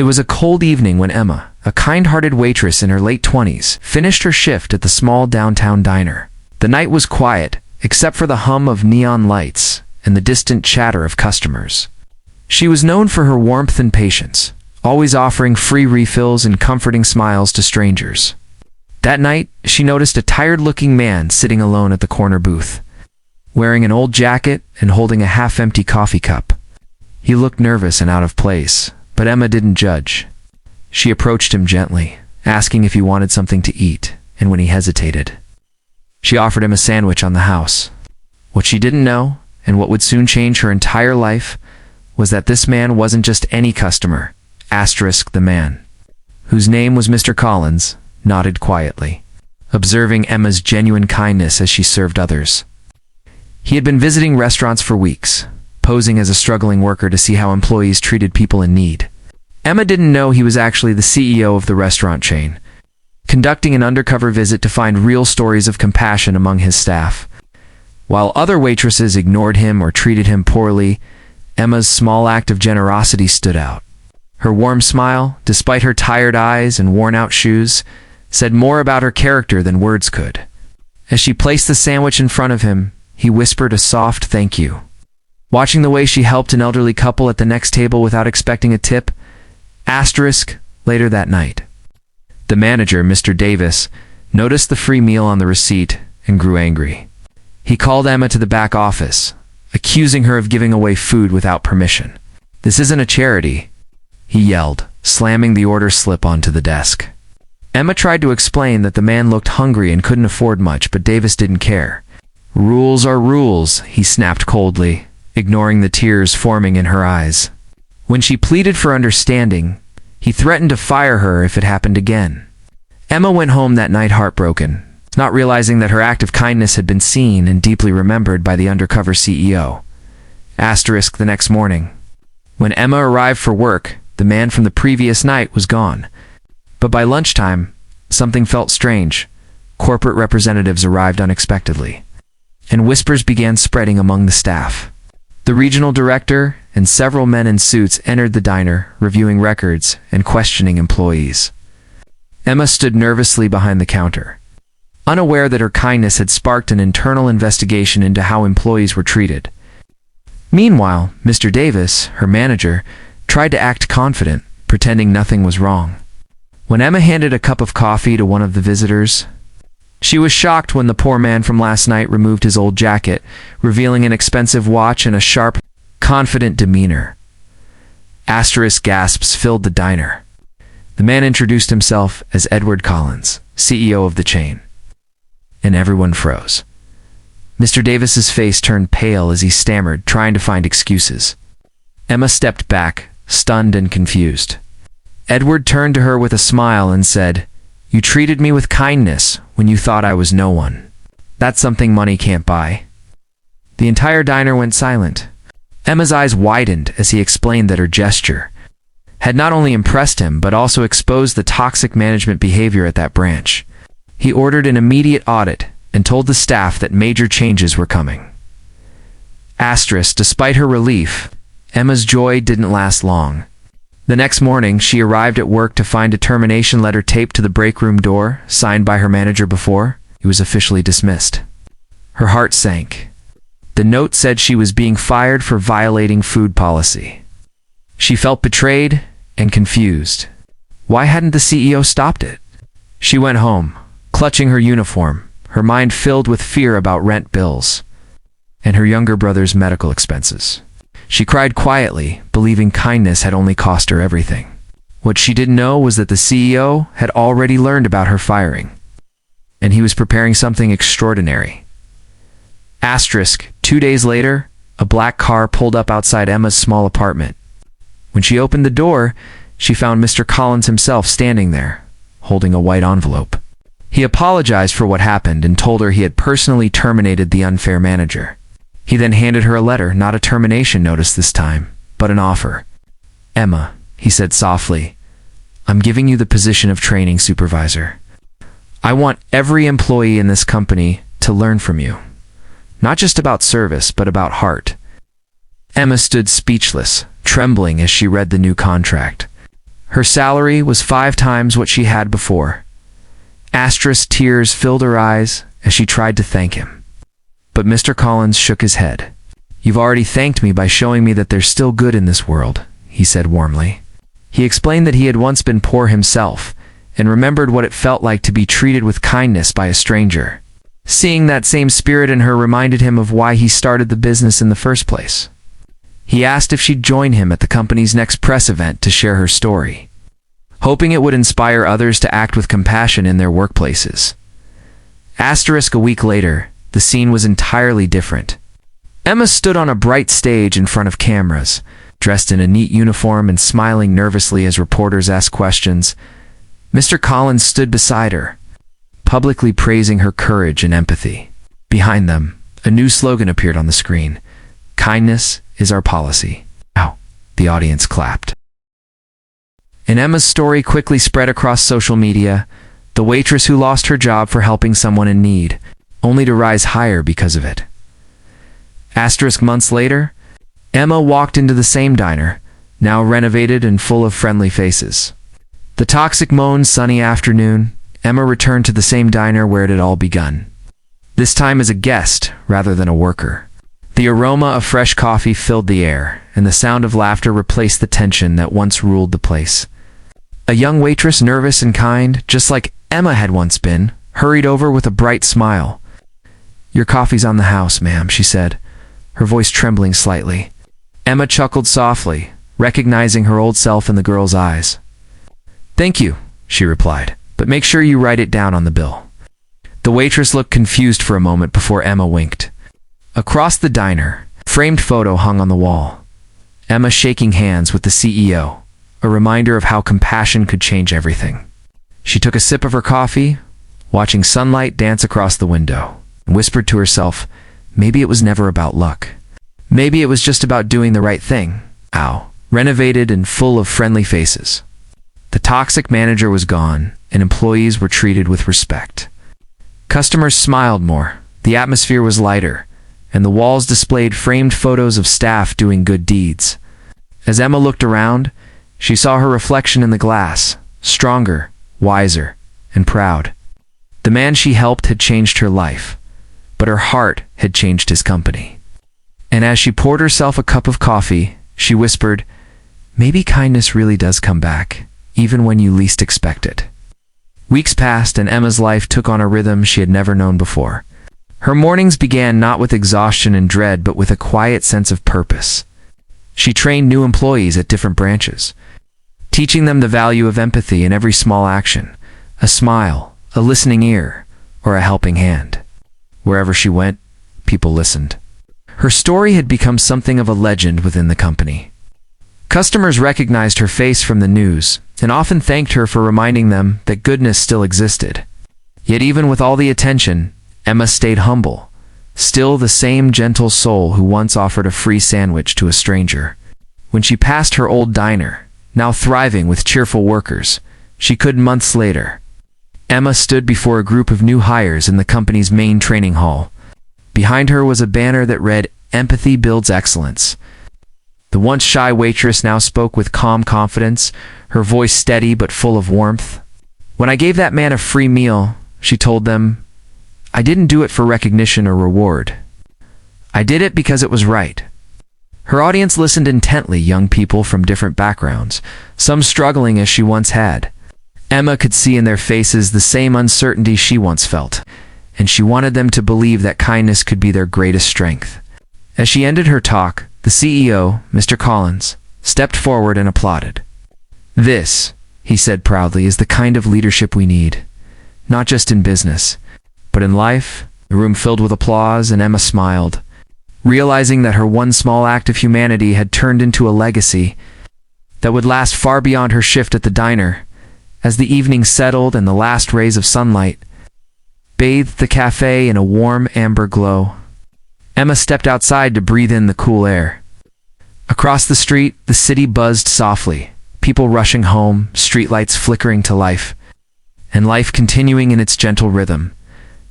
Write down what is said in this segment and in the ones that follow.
It was a cold evening when Emma, a kind-hearted waitress in her late 20s, finished her shift at the small downtown diner. The night was quiet, except for the hum of neon lights and the distant chatter of customers. She was known for her warmth and patience, always offering free refills and comforting smiles to strangers. That night, she noticed a tired-looking man sitting alone at the corner booth, wearing an old jacket and holding a half-empty coffee cup. He looked nervous and out of place, but Emma didn't judge. She approached him gently, asking if he wanted something to eat, and when he hesitated, she offered him a sandwich on the house. What she didn't know, and what would soon change her entire life, was that this man wasn't just any customer. The man, whose name was Mr. Collins, nodded quietly, observing Emma's genuine kindness as she served others. He had been visiting restaurants for weeks, posing as a struggling worker to see how employees treated people in need. Emma didn't know he was actually the CEO of the restaurant chain, conducting an undercover visit to find real stories of compassion among his staff. While other waitresses ignored him or treated him poorly, Emma's small act of generosity stood out. Her warm smile, despite her tired eyes and worn-out shoes, said more about her character than words could. As she placed the sandwich in front of him, he whispered a soft thank you. Watching the way she helped an elderly couple at the next table without expecting a tip, later that night, the manager, Mr. Davis, noticed the free meal on the receipt and grew angry. He called Emma to the back office, accusing her of giving away food without permission. "This isn't a charity," he yelled, slamming the order slip onto the desk. Emma tried to explain that the man looked hungry and couldn't afford much, but Davis didn't care. "Rules are rules," he snapped coldly, ignoring the tears forming in her eyes. When she pleaded for understanding, he threatened to fire her if it happened again. Emma went home that night heartbroken, not realizing that her act of kindness had been seen and deeply remembered by the undercover CEO. The next morning, when Emma arrived for work, the man from the previous night was gone. But by lunchtime, something felt strange. Corporate representatives arrived unexpectedly, and whispers began spreading among the staff. The regional director and several men in suits entered the diner, reviewing records and questioning employees. Emma stood nervously behind the counter, unaware that her kindness had sparked an internal investigation into how employees were treated. Meanwhile, Mr. Davis, her manager, tried to act confident, pretending nothing was wrong. When Emma handed a cup of coffee to one of the visitors, she was shocked when the poor man from last night removed his old jacket, revealing an expensive watch and a sharp, confident demeanor. Gasps filled the diner. The man introduced himself as Edward Collins, CEO of the chain, and everyone froze. Mr. Davis's face turned pale as he stammered, trying to find excuses. Emma stepped back, stunned and confused. Edward turned to her with a smile and said, "You treated me with kindness when you thought I was no one. That's something money can't buy." The entire diner went silent. Emma's eyes widened as he explained that her gesture had not only impressed him but also exposed the toxic management behavior at that branch. He ordered an immediate audit and told the staff that major changes were coming. Despite her relief, Emma's joy didn't last long. The next morning, she arrived at work to find a termination letter taped to the break room door, signed by her manager before he was officially dismissed. Her heart sank. The note said she was being fired for violating food policy. She felt betrayed and confused. Why hadn't the CEO stopped it? She went home, clutching her uniform, her mind filled with fear about rent bills and her younger brother's medical expenses. She cried quietly, believing kindness had only cost her everything. What she didn't know was that the CEO had already learned about her firing, and he was preparing something extraordinary. 2 days later, a black car pulled up outside Emma's small apartment. When she opened the door, she found Mr. Collins himself standing there, holding a white envelope. He apologized for what happened and told her he had personally terminated the unfair manager. He then handed her a letter, not a termination notice this time, but an offer. "Emma," he said softly, "I'm giving you the position of training supervisor. I want every employee in this company to learn from you. Not just about service, but about heart." Emma stood speechless, trembling as she read the new contract. Her salary was 5 times what she had before. Tears filled her eyes as she tried to thank him. But Mr. Collins shook his head. "You've already thanked me by showing me that there's still good in this world," he said warmly. He explained that he had once been poor himself and remembered what it felt like to be treated with kindness by a stranger. Seeing that same spirit in her reminded him of why he started the business in the first place. He asked if she'd join him at the company's next press event to share her story, hoping it would inspire others to act with compassion in their workplaces. A week later, the scene was entirely different. Emma stood on a bright stage in front of cameras, dressed in a neat uniform and smiling nervously as reporters asked questions. Mr. Collins stood beside her, publicly praising her courage and empathy. Behind them, a new slogan appeared on the screen: "Kindness is our policy." Ow! The audience clapped. And Emma's story quickly spread across social media, the waitress who lost her job for helping someone in need, only to rise higher because of it. Months later, Emma walked into the same diner, now renovated and full of friendly faces. The toxic moan sunny afternoon, Emma returned to the same diner where it had all begun. This time as a guest rather than a worker. The aroma of fresh coffee filled the air, and the sound of laughter replaced the tension that once ruled the place. A young waitress, nervous and kind, just like Emma had once been, hurried over with a bright smile. "Your coffee's on the house, ma'am," she said, her voice trembling slightly. Emma chuckled softly, recognizing her old self in the girl's eyes. "Thank you," she replied, "but make sure you write it down on the bill." The waitress looked confused for a moment before Emma winked. Across the diner, a framed photo hung on the wall. Emma shaking hands with the CEO, a reminder of how compassion could change everything. She took a sip of her coffee, watching sunlight dance across the window, and whispered to herself, maybe it was never about luck. Maybe it was just about doing the right thing. Ow. Renovated and full of friendly faces. The toxic manager was gone, and employees were treated with respect. Customers smiled more, the atmosphere was lighter, and the walls displayed framed photos of staff doing good deeds. As Emma looked around, she saw her reflection in the glass, stronger, wiser, and proud. The man she helped had changed her life, but her heart had changed his company. And as she poured herself a cup of coffee, she whispered, maybe kindness really does come back, even when you least expect it. Weeks passed and Emma's life took on a rhythm she had never known before. Her mornings began not with exhaustion and dread, but with a quiet sense of purpose. She trained new employees at different branches, teaching them the value of empathy in every small action, a smile, a listening ear, or a helping hand. Wherever she went, people listened. Her story had become something of a legend within the company. Customers recognized her face from the news and often thanked her for reminding them that goodness still existed. Yet even with all the attention, Emma stayed humble, still the same gentle soul who once offered a free sandwich to a stranger. When she passed her old diner, now thriving with cheerful workers, she could months later. Emma stood before a group of new hires in the company's main training hall. Behind her was a banner that read, "Empathy builds excellence." The once shy waitress now spoke with calm confidence, her voice steady but full of warmth. "When I gave that man a free meal," she told them, "I didn't do it for recognition or reward. I did it because it was right." Her audience listened intently, young people from different backgrounds, some struggling as she once had. Emma could see in their faces the same uncertainty she once felt, and she wanted them to believe that kindness could be their greatest strength. As she ended her talk, the CEO, Mr. Collins, stepped forward and applauded. "This," he said proudly, "is the kind of leadership we need, not just in business, but in life." The room filled with applause, and Emma smiled, realizing that her one small act of humanity had turned into a legacy that would last far beyond her shift at the diner. As the evening settled and the last rays of sunlight bathed the cafe in a warm amber glow, Emma stepped outside to breathe in the cool air. Across the street, the city buzzed softly, people rushing home, streetlights flickering to life, and life continuing in its gentle rhythm.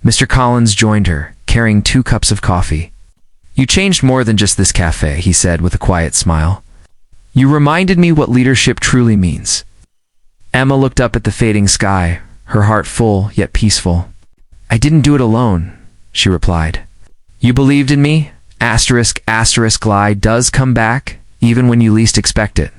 Mr. Collins joined her, carrying 2 cups of coffee. "You changed more than just this cafe," he said with a quiet smile. "You reminded me what leadership truly means. Emma looked up at the fading sky, her heart full yet peaceful. "I didn't do it alone," she replied. "You believed in me? ****, lie does come back, even when you least expect it."